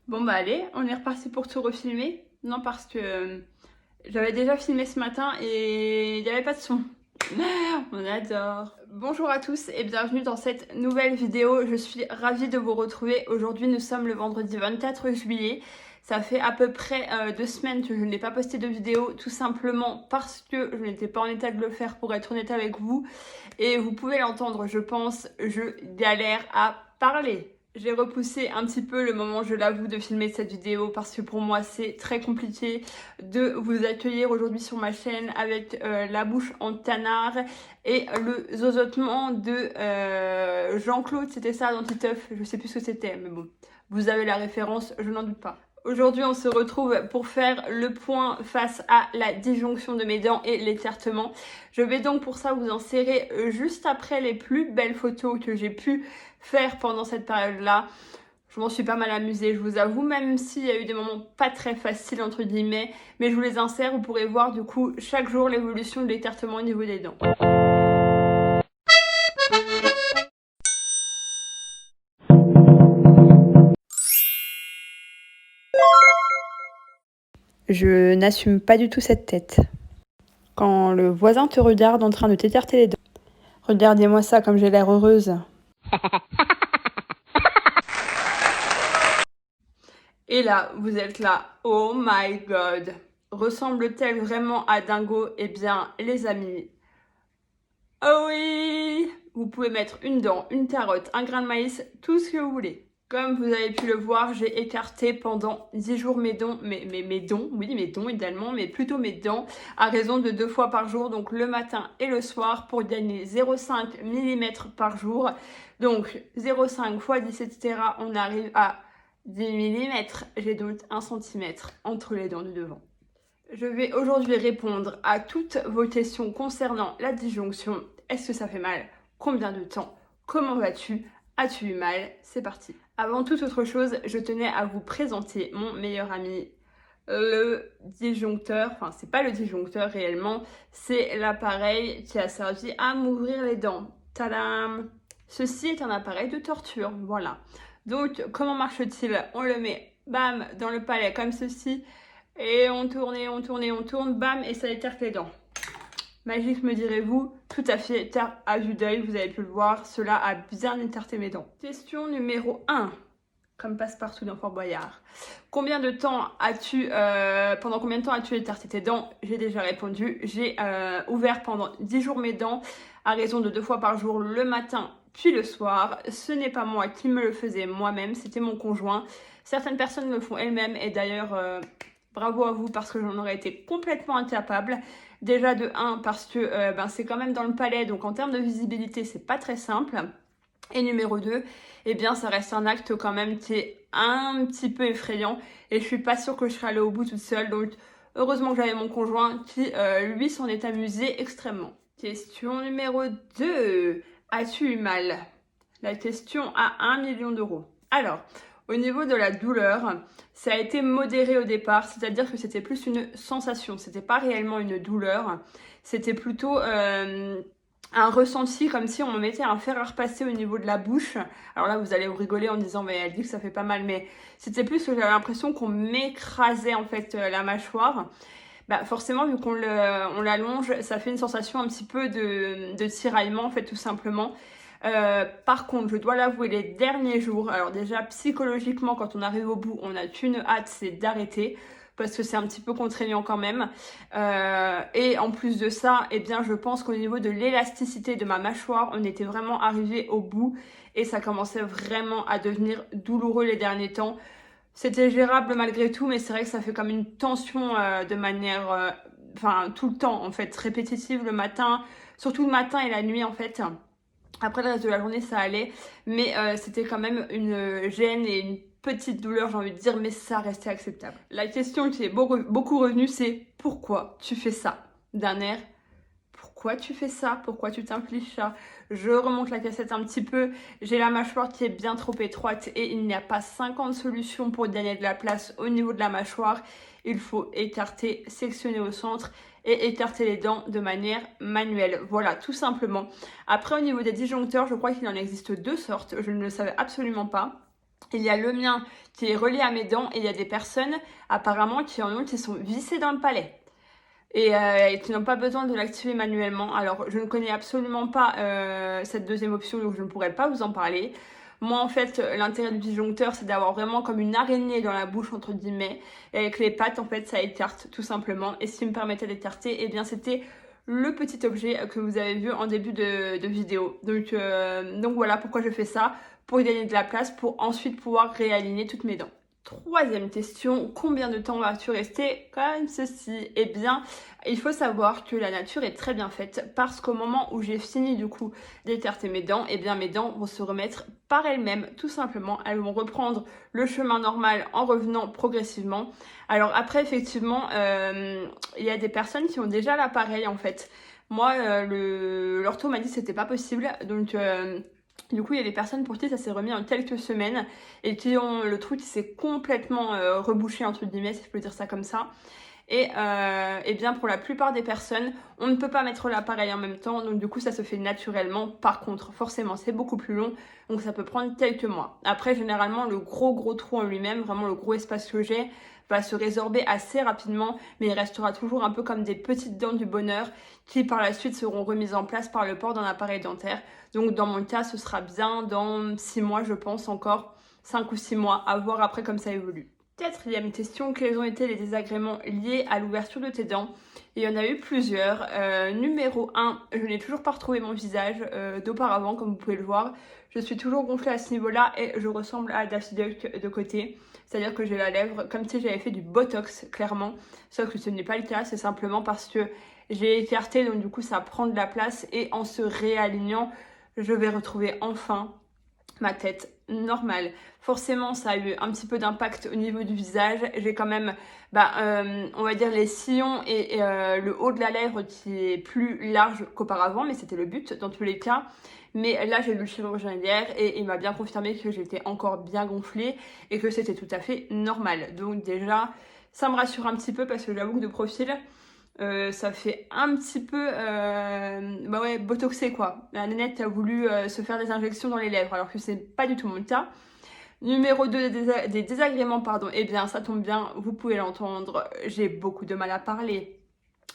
Bon bah allez, on est reparti pour tout refilmer. Non parce que j'avais déjà filmé ce matin et il n'y avait pas de son. On adore. Bonjour à tous et bienvenue dans cette nouvelle vidéo. Je suis ravie de vous retrouver. Aujourd'hui nous sommes le vendredi 24 juillet. Ça fait à peu près 2 semaines que je n'ai pas posté de vidéo, tout simplement parce que je n'étais pas en état de le faire, pour être honnête avec vous. Et vous pouvez l'entendre, je pense, je galère à parler. J'ai repoussé un petit peu le moment, je l'avoue, de filmer cette vidéo parce que pour moi c'est très compliqué de vous accueillir aujourd'hui sur ma chaîne avec la bouche en canard et le zozotement de Jean-Claude, c'était ça dans Titeuf, je sais plus ce que c'était, mais bon, vous avez la référence, je n'en doute pas. Aujourd'hui, on se retrouve pour faire le point face à la disjonction de mes dents et l'écartement. Je vais donc pour ça vous insérer juste après les plus belles photos que j'ai pu faire pendant cette période-là. Je m'en suis pas mal amusée, je vous avoue, même s'il y a eu des moments pas très faciles entre guillemets, mais je vous les insère, vous pourrez voir du coup chaque jour l'évolution de l'écartement au niveau des dents. Je n'assume pas du tout cette tête. Quand le voisin te regarde en train de t'écarter les dents, regardez-moi ça comme j'ai l'air heureuse. Et là, vous êtes là, oh my god, ressemble-t-elle vraiment à Dingo? Eh bien, les amis, oh oui! Vous pouvez mettre une dent, une carotte, un grain de maïs, tout ce que vous voulez. Comme vous avez pu le voir, j'ai écarté pendant 10 jours mes dents, mes dents, oui mes dents idéalement, mais plutôt mes dents, à raison de 2 fois par jour, donc le matin et le soir, pour gagner 0,5 mm par jour. Donc 0,5 fois 10, etc., on arrive à 10 mm, j'ai donc 1 cm entre les dents de devant. Je vais aujourd'hui répondre à toutes vos questions concernant la disjonction. Est-ce que ça fait mal? Combien de temps? Comment vas-tu? As-tu eu mal? C'est parti. Avant toute autre chose, je tenais à vous présenter mon meilleur ami, le disjoncteur. Enfin, c'est pas le disjoncteur réellement, c'est l'appareil qui a servi à m'ouvrir les dents. Tadam! Ceci est un appareil de torture, voilà. Donc, comment marche-t-il? On le met, bam, dans le palais comme ceci. Et on tourne et on tourne et on tourne, bam, et ça écarte les dents. Magique, me direz-vous? Tout à fait, car à vue d'œil, vous avez pu le voir, cela a bien écarté mes dents. Question numéro 1, comme passe-partout dans Fort Boyard. Pendant combien de temps as-tu écarté tes dents? J'ai déjà répondu. J'ai ouvert pendant 10 jours mes dents, à raison de 2 fois par jour, le matin puis le soir. Ce n'est pas moi qui me le faisais moi-même, c'était mon conjoint. Certaines personnes le font elles-mêmes, et d'ailleurs... bravo à vous parce que j'en aurais été complètement incapable. Déjà de 1 parce que c'est quand même dans le palais, donc en termes de visibilité c'est pas très simple. Et numéro 2, eh bien ça reste un acte quand même qui est un petit peu effrayant et je suis pas sûre que je serais allée au bout toute seule. Donc heureusement que j'avais mon conjoint qui lui s'en est amusé extrêmement. Question numéro 2, as-tu eu mal? La question à 1 million d'euros. Alors, au niveau de la douleur, ça a été modéré au départ, c'est-à-dire que c'était plus une sensation, c'était pas réellement une douleur, c'était plutôt un ressenti comme si on me mettait un fer à repasser au niveau de la bouche. Alors là, vous allez vous rigoler en disant, mais elle dit que ça fait pas mal, mais c'était plus que j'avais l'impression qu'on m'écrasait en fait la mâchoire. Bah forcément, vu qu'on l'allonge, ça fait une sensation un petit peu de tiraillement en fait, tout simplement. Par contre, je dois l'avouer, les derniers jours, alors déjà psychologiquement, quand on arrive au bout, on n'a qu'une hâte, c'est d'arrêter parce que c'est un petit peu contraignant quand même. Et en plus de ça, eh bien, je pense qu'au niveau de l'élasticité de ma mâchoire, on était vraiment arrivé au bout et ça commençait vraiment à devenir douloureux les derniers temps. C'était gérable malgré tout, mais c'est vrai que ça fait comme une tension de manière, tout le temps en fait, répétitive le matin, surtout le matin et la nuit en fait. Après le reste de la journée ça allait, mais c'était quand même une gêne et une petite douleur, j'ai envie de dire, mais ça restait acceptable. La question qui est beaucoup revenue, c'est pourquoi tu fais ça? D'un air, pourquoi tu fais ça? Pourquoi tu t'infliges ça? Je remonte la cassette un petit peu, j'ai la mâchoire qui est bien trop étroite et il n'y a pas 50 solutions pour gagner de la place au niveau de la mâchoire. Il faut écarter, sectionner au centre et écarter les dents de manière manuelle. Voilà, tout simplement. Après, au niveau des disjoncteurs, je crois qu'il en existe 2 sortes. Je ne le savais absolument pas. Il y a le mien qui est relié à mes dents et il y a des personnes apparemment qui en ont qui sont vissées dans le palais et qui n'ont pas besoin de l'activer manuellement. Alors je ne connais absolument pas cette deuxième option, donc je ne pourrais pas vous en parler. Moi en fait l'intérêt du disjoncteur c'est d'avoir vraiment comme une araignée dans la bouche entre guillemets et avec les pattes en fait ça écarte tout simplement et ce qui me permettait d'écarter eh bien c'était le petit objet que vous avez vu en début de vidéo. Donc voilà pourquoi je fais ça, pour gagner de la place, pour ensuite pouvoir réaligner toutes mes dents. Troisième question, combien de temps vas-tu rester comme ceci? Eh bien, il faut savoir que la nature est très bien faite parce qu'au moment où j'ai fini du coup d'écarter mes dents, eh bien mes dents vont se remettre par elles-mêmes, tout simplement. Elles vont reprendre le chemin normal en revenant progressivement. Alors après, effectivement, il y a des personnes qui ont déjà l'appareil en fait. Moi, l'ortho m'a dit que c'était pas possible, donc... Du coup, il y a des personnes pour qui ça s'est remis en quelques semaines et qui ont le trou qui s'est complètement rebouché, entre guillemets, si je peux dire ça comme ça. Et bien, pour la plupart des personnes, on ne peut pas mettre l'appareil en même temps, donc du coup, ça se fait naturellement. Par contre, forcément, c'est beaucoup plus long, donc ça peut prendre quelques mois. Après, généralement, le gros trou en lui-même, vraiment le gros espace que j'ai, va se résorber assez rapidement, mais il restera toujours un peu comme des petites dents du bonheur qui par la suite seront remises en place par le port d'un appareil dentaire. Donc dans mon cas, ce sera bien dans 6 mois, je pense encore, 5 ou 6 mois, à voir après comme ça évolue. Quatrième question, quels ont été les désagréments liés à l'ouverture de tes dents? Il y en a eu plusieurs. Numéro 1, je n'ai toujours pas retrouvé mon visage d'auparavant, comme vous pouvez le voir. Je suis toujours gonflée à ce niveau-là et je ressemble à Daffy Duck de côté. C'est-à-dire que j'ai la lèvre comme si j'avais fait du botox, clairement. Sauf que ce n'est pas le cas, c'est simplement parce que j'ai écarté, donc du coup ça prend de la place et en se réalignant, je vais retrouver enfin ma tête normale. Forcément, ça a eu un petit peu d'impact au niveau du visage. J'ai quand même, on va dire, les sillons et le haut de la lèvre qui est plus large qu'auparavant, mais c'était le but dans tous les cas. Mais là, j'ai vu le chirurgien hier et il m'a bien confirmé que j'étais encore bien gonflée et que c'était tout à fait normal. Donc déjà, ça me rassure un petit peu parce que j'avoue que de profil, ça fait un petit peu botoxé quoi. La nénette a voulu se faire des injections dans les lèvres alors que c'est pas du tout mon cas. Numéro 2 des désagréments, pardon. Eh bien ça tombe bien, vous pouvez l'entendre, j'ai beaucoup de mal à parler.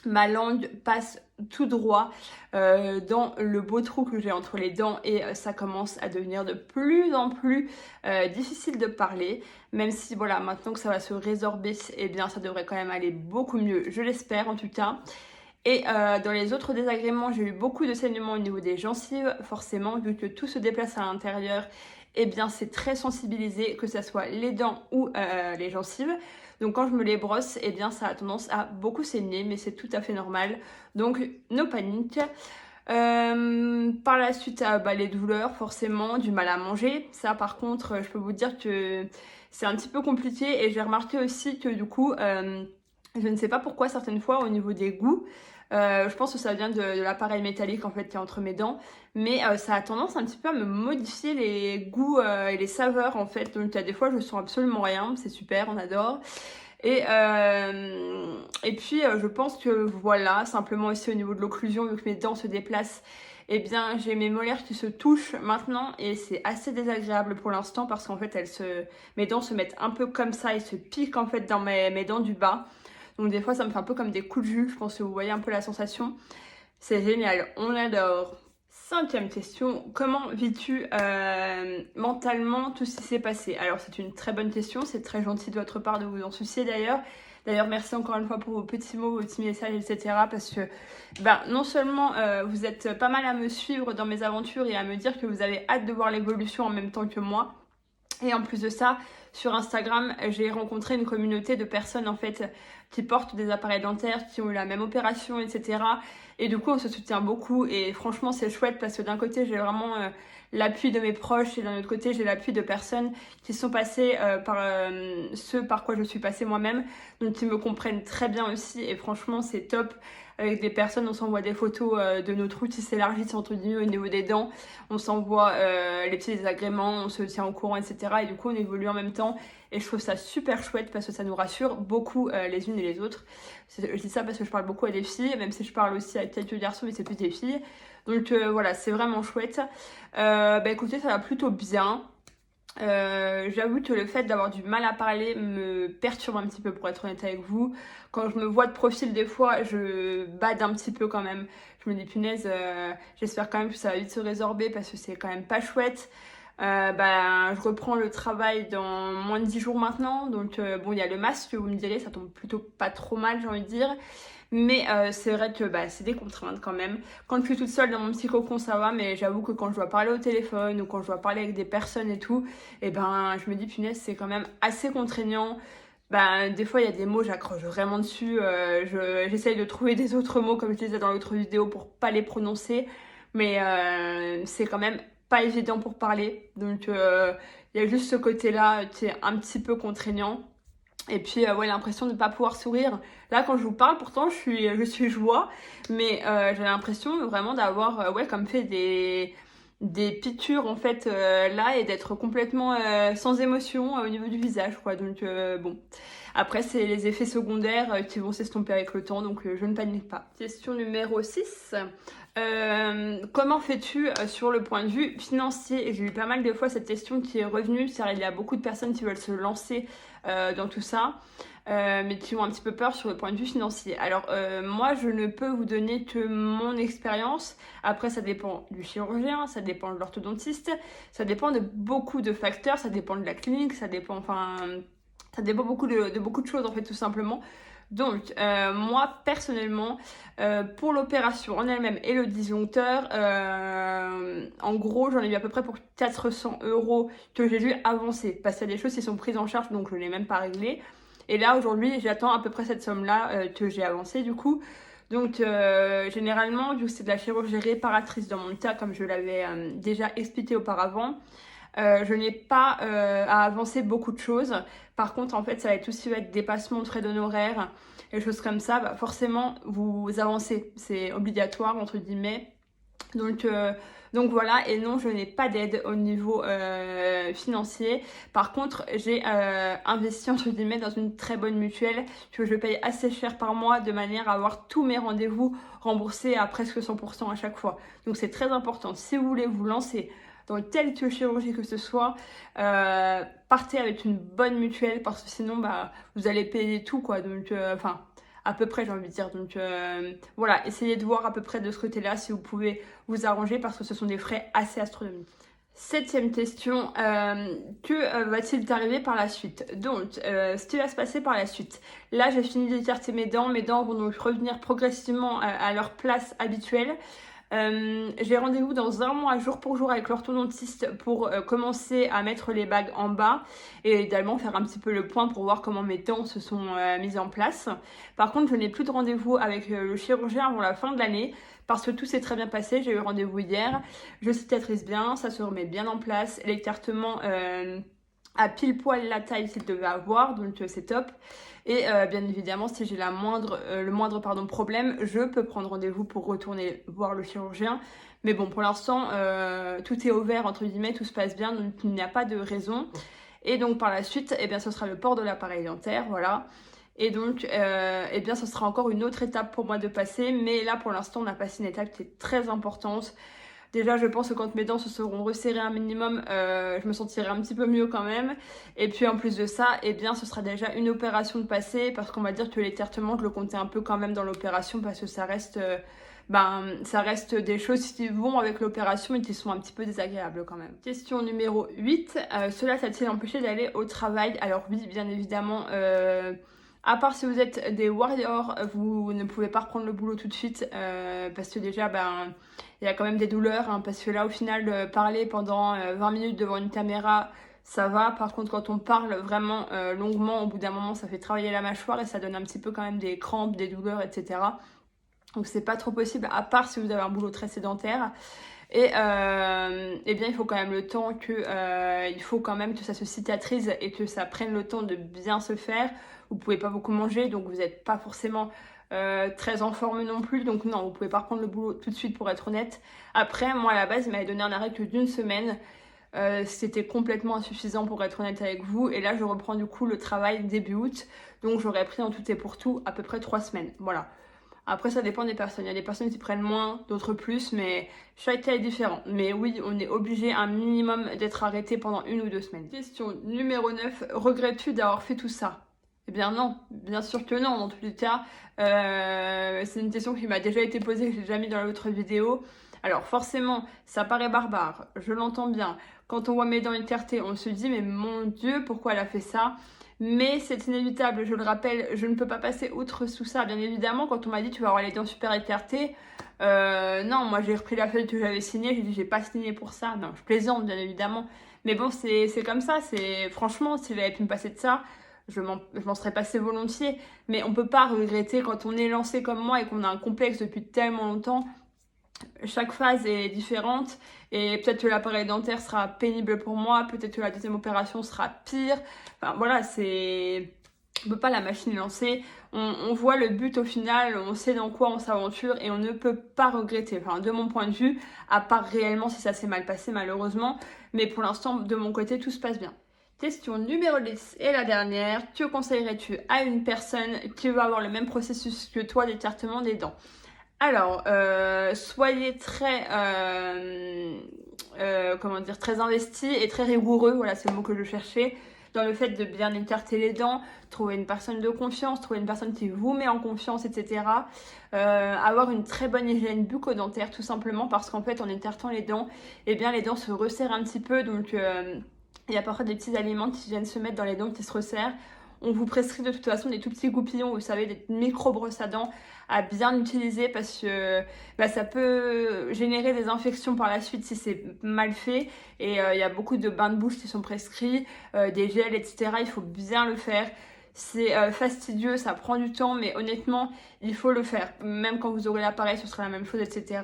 Ma langue passe tout droit dans le beau trou que j'ai entre les dents et ça commence à devenir de plus en plus difficile de parler. Même si voilà, maintenant que ça va se résorber, eh bien ça devrait quand même aller beaucoup mieux, je l'espère en tout cas. Et dans les autres désagréments, j'ai eu beaucoup de saignements au niveau des gencives, forcément, vu que tout se déplace à l'intérieur, eh bien c'est très sensibilisé, que ce soit les dents ou les gencives. Donc quand je me les brosse, eh bien ça a tendance à beaucoup saigner, mais c'est tout à fait normal. Donc no panique. Par la suite, les douleurs, forcément, du mal à manger. Ça par contre, je peux vous dire que c'est un petit peu compliqué et j'ai remarqué aussi que du coup, je ne sais pas pourquoi certaines fois au niveau des goûts, je pense que ça vient de l'appareil métallique en fait qui est entre mes dents, mais ça a tendance un petit peu à me modifier les goûts et les saveurs en fait. Donc il y a des fois je sens absolument rien, c'est super, on adore. Et puis je pense que voilà, simplement aussi au niveau de l'occlusion, vu que mes dents se déplacent, eh bien j'ai mes molaires qui se touchent maintenant et c'est assez désagréable pour l'instant parce qu'en fait mes dents se mettent un peu comme ça et se piquent en fait dans mes dents du bas. Donc des fois ça me fait un peu comme des coups de jus, je pense que vous voyez un peu la sensation. C'est génial, on adore. Cinquième question, comment vis-tu mentalement tout ce qui s'est passé? Alors c'est une très bonne question, c'est très gentil de votre part de vous en soucier d'ailleurs. D'ailleurs merci encore une fois pour vos petits mots, vos petits messages, etc. Parce que non seulement vous êtes pas mal à me suivre dans mes aventures et à me dire que vous avez hâte de voir l'évolution en même temps que moi. Et en plus de ça, sur Instagram, j'ai rencontré une communauté de personnes en fait qui portent des appareils dentaires, qui ont eu la même opération, etc. Et du coup, on se soutient beaucoup et franchement, c'est chouette parce que d'un côté, j'ai vraiment l'appui de mes proches et d'un autre côté, j'ai l'appui de personnes qui sont passées par ce par quoi je suis passée moi-même, donc qui me comprennent très bien aussi et franchement, c'est top. Avec des personnes, on s'envoie des photos de nos trous qui s'élargissent entre guillemets au niveau des dents, on s'envoie les petits désagréments, on se tient au courant, etc. Et du coup, on évolue en même temps et je trouve ça super chouette parce que ça nous rassure beaucoup les unes et les autres. Je dis ça parce que je parle beaucoup à des filles, même si je parle aussi à quelques garçons, mais c'est plus des filles. Donc voilà, c'est vraiment chouette. Écoutez, ça va plutôt bien. J'avoue que le fait d'avoir du mal à parler me perturbe un petit peu, pour être honnête avec vous. Quand je me vois de profil, des fois, je bade un petit peu quand même. Je me dis, punaise, j'espère quand même que ça va vite se résorber parce que c'est quand même pas chouette. Je reprends le travail dans moins de 10 jours maintenant. Donc, bon, il y a le masque, vous me direz, ça tombe plutôt pas trop mal, j'ai envie de dire. Mais c'est vrai que c'est des contraintes quand même. Quand je suis toute seule dans mon petit cocon, ça va, mais j'avoue que quand je dois parler au téléphone ou quand je dois parler avec des personnes et tout, je me dis, punaise, c'est quand même assez contraignant. Des fois, il y a des mots, j'accroche vraiment dessus. J'essaye de trouver des autres mots, comme je disais dans l'autre vidéo, pour pas les prononcer. Mais c'est quand même pas évident pour parler. Donc, il y a juste ce côté-là qui est un petit peu contraignant. Et puis, l'impression de ne pas pouvoir sourire. Là, quand je vous parle, pourtant, je suis joie, mais j'ai l'impression vraiment d'avoir, comme fait des piqûres, en fait, là, et d'être complètement sans émotion au niveau du visage, quoi. Donc, bon. Après, c'est les effets secondaires qui vont s'estomper avec le temps, donc je ne panique pas. Question numéro 6. Comment fais-tu sur le point de vue financier? Et j'ai eu pas mal de fois cette question qui est revenue, car il y a beaucoup de personnes qui veulent se lancer dans tout ça, mais qui ont un petit peu peur sur le point de vue financier. Alors moi, je ne peux vous donner que mon expérience. Après, ça dépend du chirurgien, ça dépend de l'orthodontiste, ça dépend de beaucoup de facteurs, ça dépend de la clinique, ça dépend beaucoup de choses en fait, tout simplement. Donc, moi, personnellement, pour l'opération en elle-même et le disjoncteur, en gros, j'en ai eu à peu près pour 400 € que j'ai dû avancer. Parce qu'il y a des choses qui sont prises en charge, donc je ne l'ai même pas réglé. Et là, aujourd'hui, j'attends à peu près cette somme-là que j'ai avancée, du coup. Donc, généralement, vu que c'est de la chirurgie réparatrice dans mon cas, comme je l'avais déjà expliqué auparavant, je n'ai pas à avancer beaucoup de choses. Par contre, en fait, ça va être tout ce qui va être dépassement de frais d'honoraires, et choses comme ça, forcément, vous avancez. C'est obligatoire, entre guillemets. Donc voilà, et non, je n'ai pas d'aide au niveau financier. Par contre, j'ai investi, entre guillemets, dans une très bonne mutuelle que je paye assez cher par mois, de manière à avoir tous mes rendez-vous remboursés à presque 100% à chaque fois. Donc c'est très important. Si vous voulez vous lancer dans quelque chirurgie que ce soit, partez avec une bonne mutuelle, parce que sinon vous allez payer tout, quoi. Donc à peu près, j'ai envie de dire. Donc voilà, essayez de voir à peu près de ce côté-là si vous pouvez vous arranger, parce que ce sont des frais assez astronomiques. 7e question, que va-t-il t'arriver par la suite? Donc, ce qui va se passer par la suite. Là, j'ai fini d'écarter mes dents vont donc revenir progressivement à leur place habituelle. J'ai rendez-vous dans un mois, jour pour jour, avec l'orthodontiste pour commencer à mettre les bagues en bas et également faire un petit peu le point pour voir comment mes dents se sont mises en place. Par contre, je n'ai plus de rendez-vous avec le chirurgien avant la fin de l'année, parce que tout s'est très bien passé. J'ai eu rendez-vous hier, je cicatrise bien, ça se remet bien en place, l'écartement à pile poil la taille qu'il devait avoir, donc c'est top. Et bien évidemment, si j'ai le moindre problème, je peux prendre rendez-vous pour retourner voir le chirurgien. Mais bon, pour l'instant, tout est ouvert, entre guillemets, tout se passe bien, donc il n'y a pas de raison. Et donc par la suite, ce sera le port de l'appareil dentaire, voilà. Et donc, ce sera encore une autre étape pour moi de passer. Mais là, pour l'instant, on a passé une étape qui est très importante. Déjà, je pense que quand mes dents se seront resserrées un minimum, je me sentirai un petit peu mieux quand même. Et puis en plus de ça, ce sera déjà une opération de passer, parce qu'on va dire que l'écartement, je le comptais un peu quand même dans l'opération, parce que ça reste des choses qui vont avec l'opération et qui sont un petit peu désagréables quand même. Question numéro 8. Cela t'a-t-il empêché d'aller au travail? Alors oui, bien évidemment. À part si vous êtes des warriors, vous ne pouvez pas reprendre le boulot tout de suite, parce que déjà, il y a quand même des douleurs, hein, parce que là, au final, parler pendant 20 minutes devant une caméra, ça va. Par contre, quand on parle vraiment longuement, au bout d'un moment, ça fait travailler la mâchoire et ça donne un petit peu quand même des crampes, des douleurs, etc. Donc c'est pas trop possible, à part si vous avez un boulot très sédentaire. Et il faut quand même le temps il faut quand même que ça se cicatrise et que ça prenne le temps de bien se faire. Vous pouvez pas beaucoup manger, donc vous n'êtes pas forcément très en forme non plus. Donc non, vous pouvez pas reprendre le boulot tout de suite, pour être honnête. Après, moi à la base, il m'avait donné un arrêt que d'une semaine. C'était complètement insuffisant, pour être honnête avec vous. Et là, je reprends du coup le travail début août. Donc j'aurais pris en tout et pour tout à peu près 3 semaines. Voilà. Après, ça dépend des personnes. Il y a des personnes qui prennent moins, d'autres plus, mais chaque cas est différent. Mais oui, on est obligé un minimum d'être arrêté pendant 1 ou 2 semaines. Question numéro 9. Regrettes-tu d'avoir fait tout ça? Eh bien non, bien sûr que non, dans tous les cas. C'est une question qui m'a déjà été posée, que j'ai déjà mis dans l'autre vidéo. Alors forcément, ça paraît barbare, je l'entends bien. Quand on voit mes dents écartées, on se dit mais mon Dieu, pourquoi elle a fait ça? Mais c'est inévitable, je le rappelle, je ne peux pas passer outre sous ça. Bien évidemment, quand on m'a dit tu vas avoir les dents super écartées, non, moi j'ai repris la feuille que j'avais signée, j'ai dit j'ai pas signé pour ça. Non, je plaisante bien évidemment. Mais bon, c'est comme ça, franchement, si j'avais pu me passer de ça, je m'en serais passé volontiers. Mais on peut pas regretter quand on est lancé comme moi et qu'on a un complexe depuis tellement longtemps. Chaque phase est différente et peut-être que l'appareil dentaire sera pénible pour moi, peut-être que la deuxième opération sera pire. Enfin voilà, on peut pas la machine lancer. On voit le but au final, on sait dans quoi on s'aventure et on ne peut pas regretter. Enfin, de mon point de vue, à part réellement si ça s'est mal passé malheureusement. Mais pour l'instant, de mon côté, tout se passe bien. Question numéro 10 et la dernière. Que conseillerais-tu à une personne qui va avoir le même processus que toi d'écartement des dents? Alors, soyez très, très investi et très rigoureux, voilà, c'est le mot que je cherchais, dans le fait de bien écarter les dents, trouver une personne de confiance, trouver une personne qui vous met en confiance, etc. Avoir une très bonne hygiène bucco-dentaire, tout simplement, parce qu'en fait, en écartant les dents, eh bien, les dents se resserrent un petit peu, donc il y a parfois des petits aliments qui viennent se mettre dans les dents qui se resserrent. On vous prescrit de toute façon des tout petits goupillons, vous savez, des micro-brosses à dents à bien utiliser parce que ça peut générer des infections par la suite si c'est mal fait. Et il y a beaucoup de bains de bouche qui sont prescrits, des gels, etc. Il faut bien le faire. C'est fastidieux, ça prend du temps, mais honnêtement, il faut le faire. Même quand vous aurez l'appareil, ce sera la même chose, etc.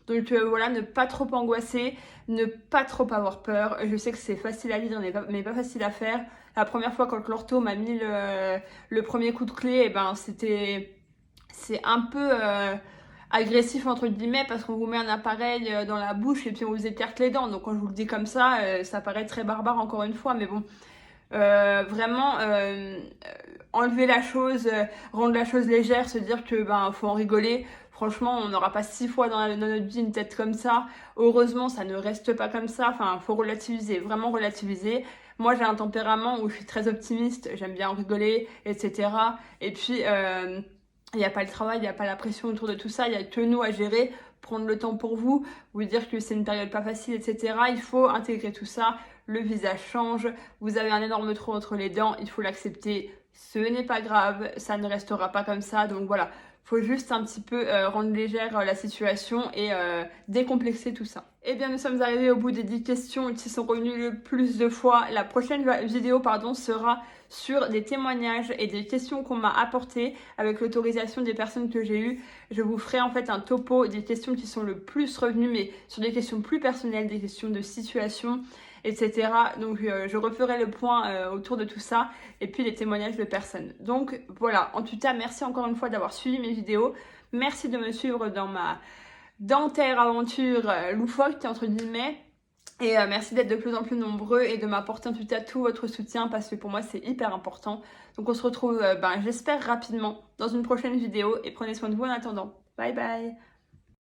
Donc voilà, ne pas trop angoisser, ne pas trop avoir peur. Je sais que c'est facile à dire, mais pas facile à faire. La première fois quand l'ortho m'a mis le premier coup de clé, c'est un peu agressif entre guillemets parce qu'on vous met un appareil dans la bouche et puis on vous écarte les dents. Donc quand je vous le dis comme ça, ça paraît très barbare encore une fois, mais bon, vraiment enlever la chose, rendre la chose légère, se dire que faut en rigoler. Franchement, on n'aura pas 6 fois dans notre vie une tête comme ça. Heureusement, ça ne reste pas comme ça. Enfin, faut relativiser, vraiment relativiser. Moi, j'ai un tempérament où je suis très optimiste, j'aime bien rigoler, etc. Et puis, il n'y a pas le travail, il n'y a pas la pression autour de tout ça, il n'y a que nous à gérer, prendre le temps pour vous, vous dire que c'est une période pas facile, etc. Il faut intégrer tout ça, le visage change, vous avez un énorme trou entre les dents, il faut l'accepter, ce n'est pas grave, ça ne restera pas comme ça, donc voilà. Faut juste un petit peu rendre légère la situation et décomplexer tout ça. Eh bien, nous sommes arrivés au bout des 10 questions qui sont revenues le plus de fois. La prochaine vidéo, sera sur des témoignages et des questions qu'on m'a apportées avec l'autorisation des personnes que j'ai eues. Je vous ferai en fait un topo des questions qui sont le plus revenues, mais sur des questions plus personnelles, des questions de situation, etc. Donc je referai le point autour de tout ça et puis les témoignages de personnes. Donc voilà, en tout cas, merci encore une fois d'avoir suivi mes vidéos. Merci de me suivre dans ma dentaire aventure loufoque entre guillemets. Et merci d'être de plus en plus nombreux et de m'apporter en tout cas tout votre soutien parce que pour moi c'est hyper important. Donc on se retrouve j'espère rapidement dans une prochaine vidéo et prenez soin de vous en attendant. Bye bye.